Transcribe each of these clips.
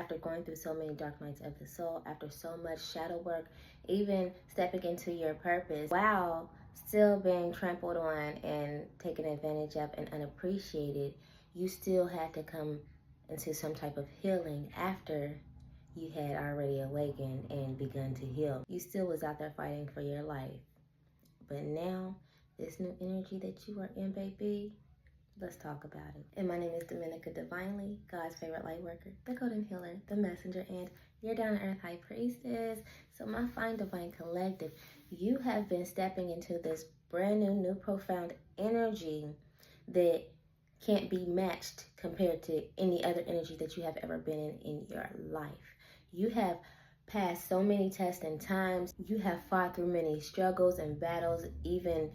after going through so many dark nights of the soul, after so much shadow work, even stepping into your purpose, while still being trampled on and taken advantage of and unappreciated, you still had to come into some type of healing after you had already awakened and begun to heal. You still was out there fighting for your life. But now, this new energy that you are in, baby, let's talk about it. And my name is Dominica Divinely, God's favorite light worker, the golden healer, the messenger, and your down-to-earth high priestess. So my fine divine collective, you have been stepping into this brand new profound energy that can't be matched compared to any other energy that you have ever been in your life. You have passed so many tests and times. You have fought through many struggles and battles, even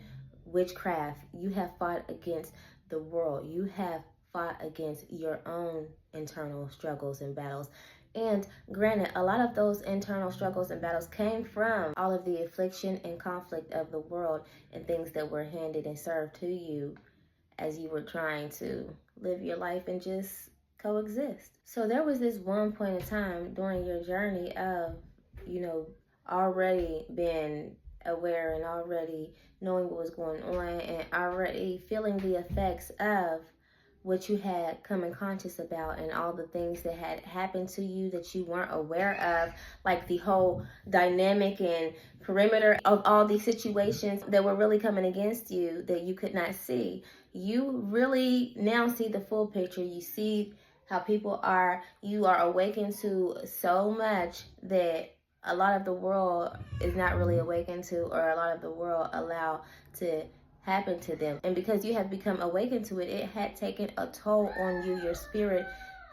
witchcraft. You have fought against the world. You have fought against your own internal struggles and battles. And granted, a lot of those internal struggles and battles came from all of the affliction and conflict of the world and things that were handed and served to you as you were trying to live your life and just coexist. So there was this one point in time during your journey of, already being aware and already knowing what was going on and already feeling the effects of what you had come in conscious about and all the things that had happened to you that you weren't aware of, like the whole dynamic and perimeter of all these situations that were really coming against you that you could not see. You really now see the full picture. You see how people are. You are awakened to so much that a lot of the world is not really awakened to, or a lot of the world allow to happen to them. And because you have become awakened to it, it had taken a toll on you, your spirit,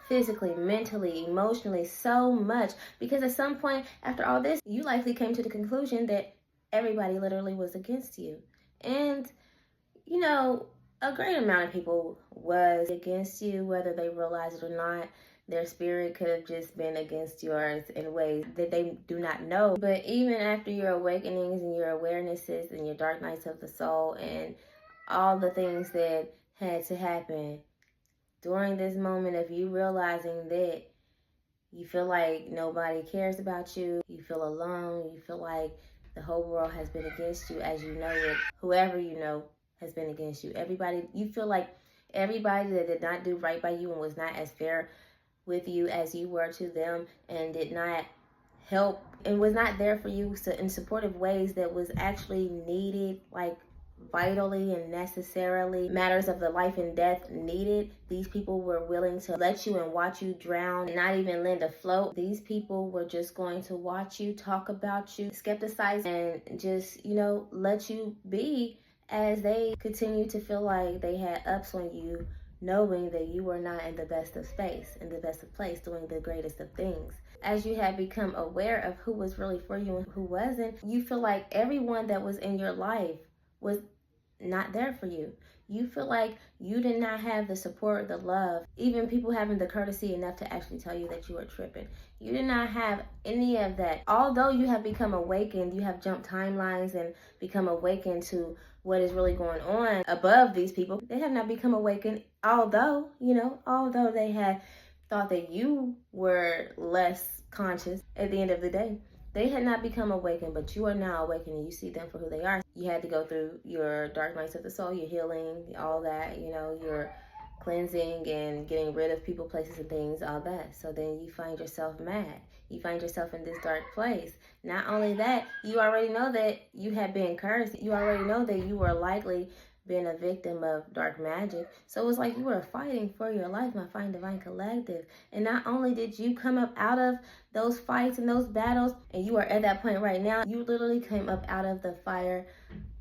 physically, mentally, emotionally, so much. Because at some point after all this, you likely came to the conclusion that everybody literally was against you. And, a great amount of people was against you, whether they realized it or not. Their spirit could have just been against yours in ways that they do not know. But even after your awakenings and your awarenesses and your dark nights of the soul and all the things that had to happen during this moment of you realizing that you feel like nobody cares about you, you feel alone, you feel like the whole world has been against you as you know it, whoever you know has been against you. You feel like everybody that did not do right by you and was not as fair with you as you were to them and did not help and was not there for you in supportive ways that was actually needed, like vitally and necessarily matters of the life and death needed. These people were willing to let you and watch you drown and not even lend a float. These people were just going to watch you, talk about you, skepticize, and just, let you be as they continue to feel like they had ups on you, knowing that you were not in the best of space, in the best of place, doing the greatest of things. As you have become aware of who was really for you and who wasn't, you feel like everyone that was in your life was not there for you. You feel like you did not have the support, the love, even people having the courtesy enough to actually tell you that you were tripping. You did not have any of that. Although you have become awakened, you have jumped timelines and become awakened to what is really going on above these people. They have not become awakened, although they had thought that you were less conscious at the end of the day. They had not become awakened, but you are now awakened and you see them for who they are. You had to go through your dark nights of the soul, your healing, all that, your cleansing and getting rid of people, places, and things, all that. So then you find yourself mad. You find yourself in this dark place. Not only that, you already know that you have been cursed. You already know that you were likely been a victim of dark magic. So it's like you were fighting for your life, my fine divine collective. And not only did you come up out of those fights and those battles, and you are at that point right now, you literally came up out of the fire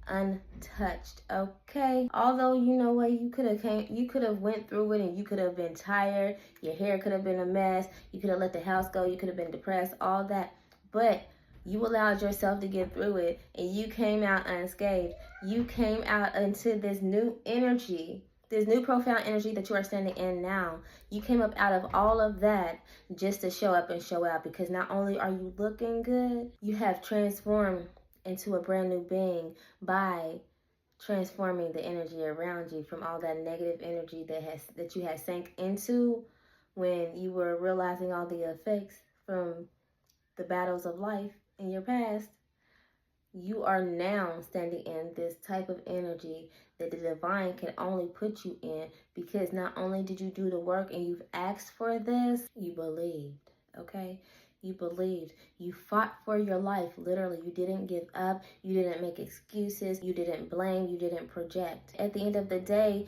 untouched. Okay, although you could have went through it and you could have been tired, your hair could have been a mess, you could have let the house go, you could have been depressed, all that, but you allowed yourself to get through it and you came out unscathed. You came out into this new energy, this new profound energy that you are standing in now. You came up out of all of that just to show up and show out, because not only are you looking good, you have transformed into a brand new being by transforming the energy around you from all that negative energy that you had sank into when you were realizing all the effects from the battles of life in your past, you are now standing in this type of energy that the divine can only put you in, because not only did you do the work and you've asked for this, you believed, okay? You believed. You fought for your life, literally. You didn't give up. You didn't make excuses. You didn't blame. You didn't project. At the end of the day,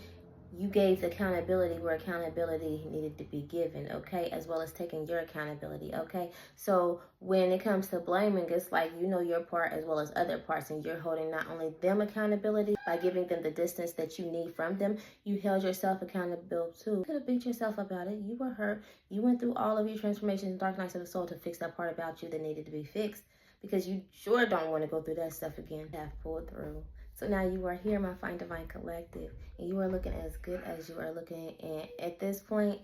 you gave accountability where accountability needed to be given, okay? As well as taking your accountability, okay? So when it comes to blaming, it's like you know your part as well as other parts, and you're holding not only them accountability by giving them the distance that you need from them, you held yourself accountable too. You could have beat yourself about it. You were hurt. You went through all of your transformations and dark nights of the soul to fix that part about you that needed to be fixed, because you sure don't want to go through that stuff again. Have pulled through. So now you are here, my fine divine collective, and you are looking as good as you are looking. And at this point,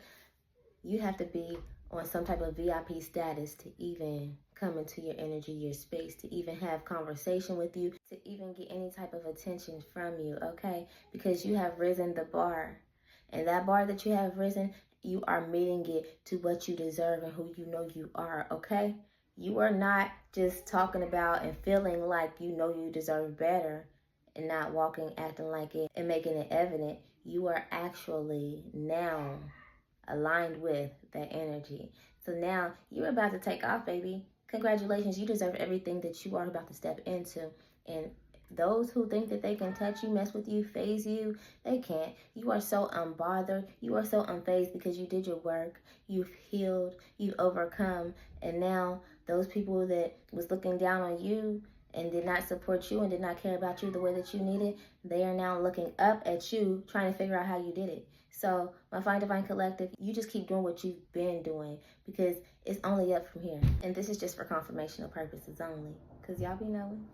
you have to be on some type of VIP status to even come into your energy, your space, to even have conversation with you, to even get any type of attention from you, okay? Because you have risen the bar. And that bar that you have risen, you are meeting it to what you deserve and who you know you are, okay? You are not just talking about and feeling like you know you deserve better and not walking, acting like it, and making it evident. You are actually now aligned with that energy. So now you're about to take off, baby. Congratulations, you deserve everything that you are about to step into. And those who think that they can touch you, mess with you, phase you, they can't. You are so unbothered. You are so unfazed because you did your work. You've healed. You've overcome. And now those people that was looking down on you and did not support you and did not care about you the way that you needed, they are now looking up at you, trying to figure out how you did it. So, my fine divine collective, you just keep doing what you've been doing, because it's only up from here. And this is just for confirmational purposes only, because y'all be knowing.